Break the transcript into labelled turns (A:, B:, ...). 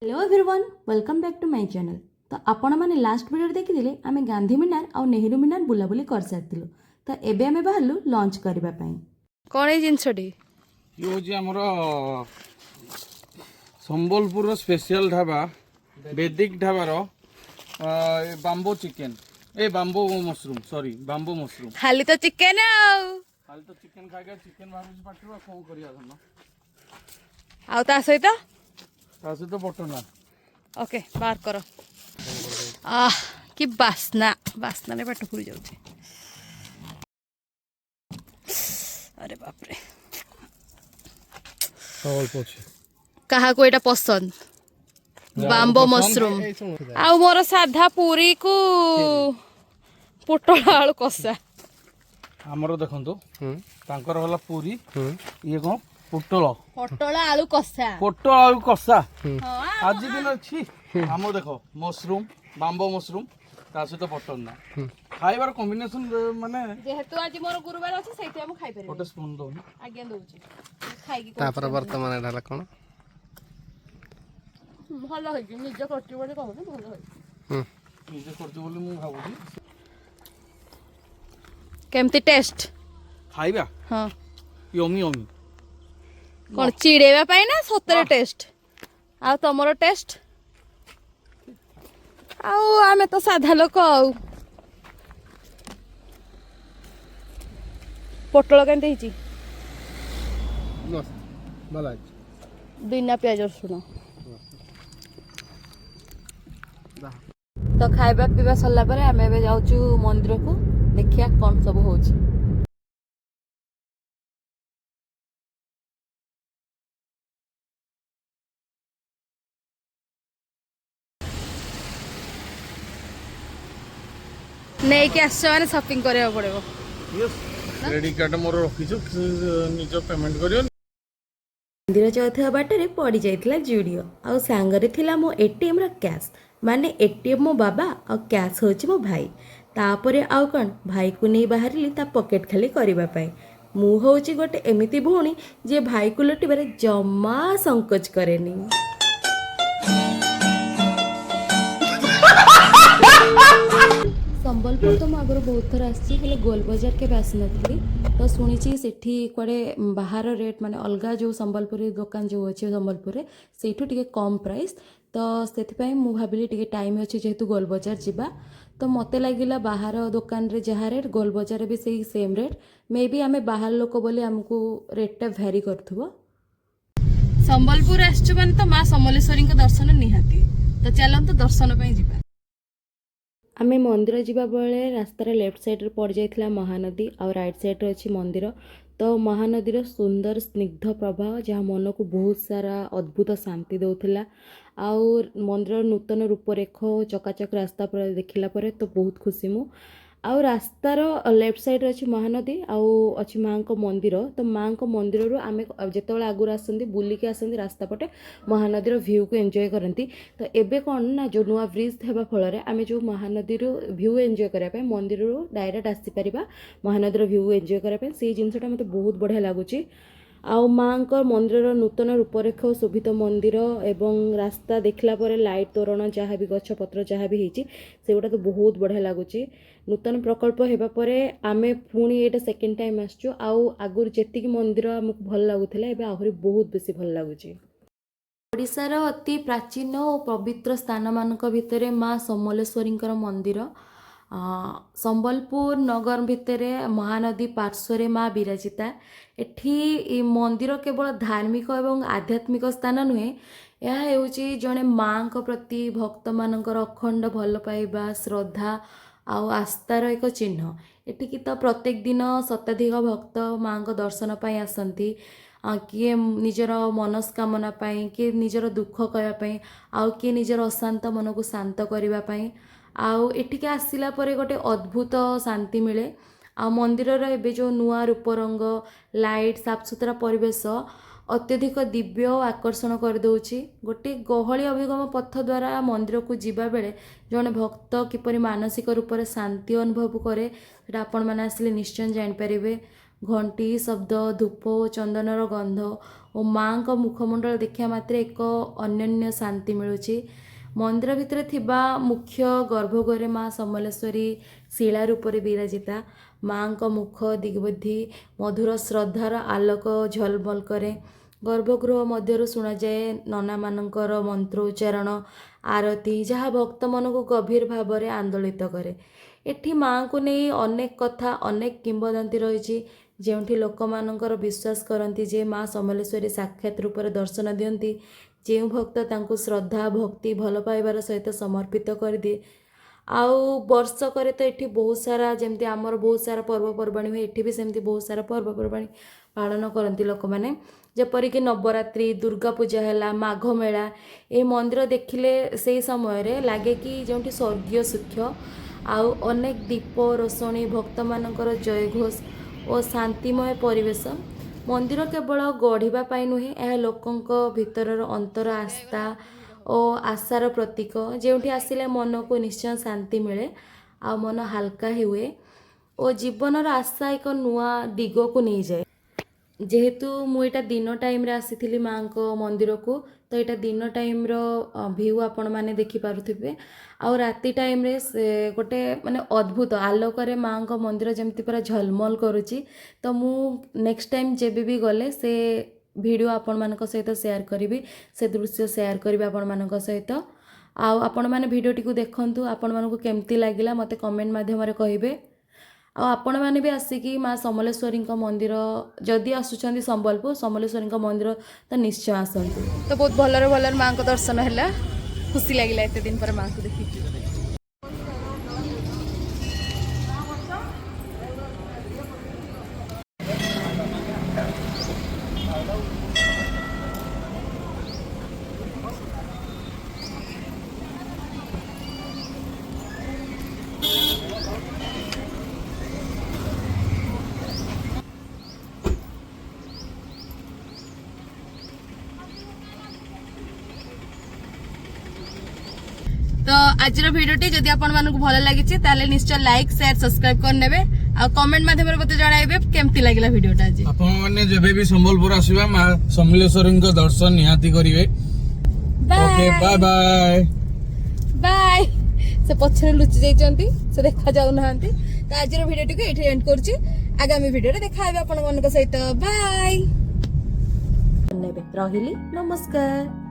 A: Hello everyone welcome back to my channel. तो आपण मैंने लास्ट वीडियो देखिले आम गांधी मीनार और नेहरू मीनार बुलाबुली कर सारी तो एबे आम बाहरलु लंच करबा पई।
B: कौन है जिनसटी
C: ये हूँ आमर संबलपुर स्पेशल ढाबा वैदिक ढाबार bamboo chicken bamboo mushroom sorry bamboo mushroom
B: खाली तो चिकेन
C: खाली तो चिकेन खाई चिकेन भाभी पार्टी कौन करिया धन
B: आउ ता
C: सहित बटना
B: ओके बाहर करो। आह कि बास्ना बास्ना ने पेट पूरी जाउछे। अरे बाप रे कहा को एटा पसंद बाम्बो मशरूम आउ मोर साधा पूरी को पोटल आलू कसा
C: आमर देखो तांकर वाला पूरी ये कौन पोटल
B: आलू
C: कसा आज दिन अच्छी आम देख मशरूम बाम्बो मशरूम ता सहित बटर ना खाइबार कॉम्बिनेशन माने
B: जेहेतु आज मोर गुरुवार अछि सेति हम खाइ परबे
C: गोटे स्पून दो
B: आज्ञा दउछि खाइ की
D: तापर वर्तमान ढाला कोन
B: भलो होई निज करछि बोली कहू भलो होई
C: निजे करछि बोली मु भाबुछि
B: केमती टेस्ट
C: खाइबा
B: हां
C: यमी यमी
B: कौन चिड़ेवा पाई ना सतरे टेस्ट आ तमरो टेस्ट आउ आमे तो साधा लोक आउ पोटल केनते हिची
D: भला
B: बिना प्याज रसुण तो खाइबा पीवा सरला परे आमे एबे जाउछु मंदिर को देखिया कोन सब होउची। नहीं कि आस मैंने शॉपिंग करने पड़ेगा
C: क्रेडिट कार्ड मोर रखिछु निज पेमेंट करियो।
A: मंदिर जाउथवा बाटरे पड़ी जाइथिला जूडियो आ सांगरे थिला मो एटीएम रा कैश माने एटीएम मो बाबा और कैश होची मो भाई तापरे आउ कौन भाई को नहीं बाहरिली ता पॉकेट खाली करबा पई मु होची गोटे एमिति भौणी जे भाई को लुटिबारे जम्मा संकोच करेनी। संबलपुर तो आगर बहुत थर आसी गोल बजार के आसी नी तो शुणी सेठी कुआडे बाहर रेट माने अलगा जो संबलपुरी दुकान जो अच्छे संबलपुर से कम प्राइस तो से मुझे टे टाइम अच्छे जेहेतु गोल बजार जावा तो मत लगिला बाहर दुकान रे जहाँ रेट गोल बजार भी सही सेम रेट मे बी आम बाहर लोक बोली आमको रेटा भैरी कर
B: संबलपुर आसचु माने तो माँ समलेश्वरी दर्शन निहाती तो चलत दर्शन पे जीवा।
A: आमे मंदिर जीवा बेले रास्तार लेफ्ट साइड रे पड़ जाइथिला महानदी और राइट साइड रे अछि मंदिर तो महानदीर सुंदर स्निग्ध प्रभाव जहाँ मन को बहुत सारा अद्भुत शांति दौला आउ मंदिर नूतन रूपरेख चकाचक रास्ता पर देखिला परे तो बहुत खुशी मु आउ रास्तार लेफ्ट साइड रे अछि महानदी आउ अछि माँ को मंदिर तो माँ को मंदिर रो आमे जेतेबेले आगुर आसंती बुलिकी आसंती रास्ता पटे महानदीर व्यू को एंजॉय करती तो एबे कौन ना जो नुआ ब्रिज हेबा फल आमे जो महानदीर व्यू एंजॉय करिया पे मंदिर रो डायरेक्ट आसी परिबा महानदीर व्यू एंजॉय करिया पे से जिनसटा मते बहुत बढ़िया लागुची आउ माँ को मंदिर नूतन रूपरेख शोभित मंदिर एवं रास्ता देखला पर लाइट तोरण जहाँ भी गछ पत्र जहाँ भी होती से गुटा तो बहुत बढ़िया लगुच नूतन प्रकल्प होगा पर आमे पुणी ये सेकेंड टाइम आसचु आउ आगुर जेतिकी मंदिर आमको भल लगुला एबे आहरी बहुत बेसी भल लगुच। ओडिशार अति प्राचीन और पवित्र स्थान मानक भितरे माँ समलेश्वरी मंदिर संबलपुर नगर भितर महानदी पार्श्व माँ विराजिता एठी मंदिर केवल धार्मिक एवं आध्यात्मिक स्थान नुहे यह होची जड़े माँ प्रति भक्त मानकर अखंड भल पाइबा श्रद्धा आउ आस्थार एक चिन्ह एठिकी तो प्रत्येक दिन शताधिक भक्त माँ को दर्शन पाई आसंती किए निजर मनस्कामना पाई किए निजर दुख कहवाई आउ किए निजर अशांत मन को शांत करने आउ एठिके आसिला परे गोटे अद्भुत शांति मिले आ मंदिर एबे जो नुआ रूप रंग लाइट साफ सुथरा परिवेश अत्यधिक दिव्य और आकर्षण कर दउछि। गोटे गहली अभिगम पथ द्वारा मंदिर को जीवा बेले जने भक्त किपरि मानसिक रूप से शांति अनुभव करे सेटा आपण माने आसिले निश्चय जानि परिबे। ଘଣ୍ଟି ଶବ୍ଦ, ଧୂପ ଓ ଚନ୍ଦନର ଗନ୍ଧ ଓ ମାଙ୍କ ମୁଖମଣ୍ଡଳ ଦେଖିବା ମାତ୍ରେ ଏକ ଅନନ୍ୟ ଶାନ୍ତି ମିଳୁଛି। ମନ୍ଦିର ଭିତରେ ଥିବା ମୁଖ୍ୟ ଗର୍ଭଗୃହରେ ମା ସମଲେଶ୍ୱରୀ ଶିଳା ରୂପରେ ବିରାଜିତା। ମାଙ୍କ ମୁଖ ଦିଗ୍ବଧି ମଧୁର ଶ୍ରଦ୍ଧାର ଆଲୋକ ଝଲମଲ କରେ। ଗର୍ଭଗୃହ ମଧ୍ୟରୁ ଶୁଣାଯାଏ ନନାମାନଙ୍କର ମନ୍ତ୍ର ଉଚ୍ଚାରଣ, ଆରତି, ଯାହା ଭକ୍ତମାନଙ୍କୁ ଗଭୀର ଭାବରେ ଆନ୍ଦୋଳିତ କରେ। ଏଠି ମାଙ୍କୁ ନେଇ ଅନେକ କଥା, ଅନେକ କିମ୍ବଦନ୍ତୀ ରହିଛି, ଯେଉଁଠି ଲୋକମାନଙ୍କର ବିଶ୍ୱାସ କରନ୍ତି ଯେ ମା ସମଲେଶ୍ୱରୀ ସାକ୍ଷାତ ରୂପରେ ଦର୍ଶନ ଦିଅନ୍ତି। ଯେଉଁ ଭକ୍ତ ତାଙ୍କୁ ଶ୍ରଦ୍ଧା, ଭକ୍ତି, ଭଲ ପାଇବାର ସହିତ ସମର୍ପିତ କରିଦିଏ। ଆଉ ବର୍ଷକରେ ତ ଏଠି ବହୁତ ସାରା, ଯେମିତି ଆମର ବହୁତ ସାରା ପର୍ବପର୍ବାଣି ହୁଏ, ଏଠି ବି ସେମିତି ବହୁତ ସାରା ପର୍ବପର୍ବାଣି ପାଳନ କରନ୍ତି ଲୋକମାନେ। ଯେପରିକି ନବରାତ୍ରି, ଦୁର୍ଗା ପୂଜା ହେଲା, ମାଘ ମେଳା। ଏ ମନ୍ଦିର ଦେଖିଲେ ସେଇ ସମୟରେ ଲାଗେ କି ଯେଉଁଠି ସ୍ୱର୍ଗୀୟ ସୁଖ, ଆଉ ଅନେକ ଦୀପ ରୋଷଣୀ, ଭକ୍ତମାନଙ୍କର ଜୟଘୋଷ ଓ ଶାନ୍ତିମୟ ପରିବେଶ। ମନ୍ଦିର କେବଳ ଗଢ଼ିବା ପାଇଁ ନୁହେଁ, ଏହା ଲୋକଙ୍କ ଭିତରର ଅନ୍ତର ଆସ୍ଥା ଓ ଆଶାର ପ୍ରତୀକ। ଯେଉଁଠି ଆସିଲେ ମନକୁ ନିଶ୍ଚୟ ଶାନ୍ତି ମିଳେ, ଆଉ ମନ ହାଲକା ହୁଏ ଓ ଜୀବନର ଆଶା ଏକ ନୂଆ ଦିଗକୁ ନେଇଯାଏ। ଯେହେତୁ ମୁଁ ଏଇଟା ଦିନ ଟାଇମ୍ରେ ଆସିଥିଲି ମାଙ୍କ ମନ୍ଦିରକୁ, ତ ଏଇଟା ଦିନ ଟାଇମ୍ର ଭିୟୁ ଆପଣମାନେ ଦେଖିପାରୁଥିବେ। ଆଉ ରାତି ଟାଇମ୍ରେ ସେ ଗୋଟେ ମାନେ ଅଦ୍ଭୁତ ଆଲୋକରେ ମାଙ୍କ ମନ୍ଦିର ଯେମିତି ପୁରା ଝଲମଲ କରୁଛି। ତ ମୁଁ ନେକ୍ସଟ ଟାଇମ୍ ଯେବେ ବି ଗଲେ ସେ ଭିଡ଼ିଓ ଆପଣମାନଙ୍କ ସହିତ ସେୟାର କରିବି, ସେ ଦୃଶ୍ୟ ସେୟାର କରିବି ଆପଣମାନଙ୍କ ସହିତ। ଆଉ ଆପଣମାନେ ଭିଡ଼ିଓଟିକୁ ଦେଖନ୍ତୁ, ଆପଣମାନଙ୍କୁ କେମିତି ଲାଗିଲା ମୋତେ କମେଣ୍ଟ ମାଧ୍ୟମରେ କହିବେ। ଆଉ ଆପଣମାନେ ବି ଆସିକି ମା ସମଲେଶ୍ୱରୀଙ୍କ ମନ୍ଦିର ଯଦି ଆସୁଛନ୍ତି ସମ୍ବଲପୁର, ସମଲେଶ୍ୱରୀଙ୍କ ମନ୍ଦିର ତ ନିଶ୍ଚୟ ଆସନ୍ତୁ।
B: ତ ବହୁତ ଭଲରେ ଭଲରେ ମାଙ୍କ ଦର୍ଶନ ହେଲା, ଖୁସି ଲାଗିଲା ଏତେ ଦିନ ପରେ ମାଙ୍କୁ ଦେଖିକି। तो आज भिडियोटी जदि आपको भल लगी ताले निश्चय लाइक शेयर सब्सक्राइब करने आ कमेंट माध्यम मते जणाइबे केमती लागला भिडियोटा आज।
C: आपण माने जेबे भी संबलपुर आसीबा मां समलेश्वरी को दर्शन निहाती करिवे। Okay bye bye
B: bye. से पछरे लुचि जाइचंती, से देखा जाउ नहांती। तो आज भिडियोटी को एठी एंड करछि, आगामी भिडियो रे देखा आबे आपण मन सहित। बाय।
A: रहिली, नमस्कार।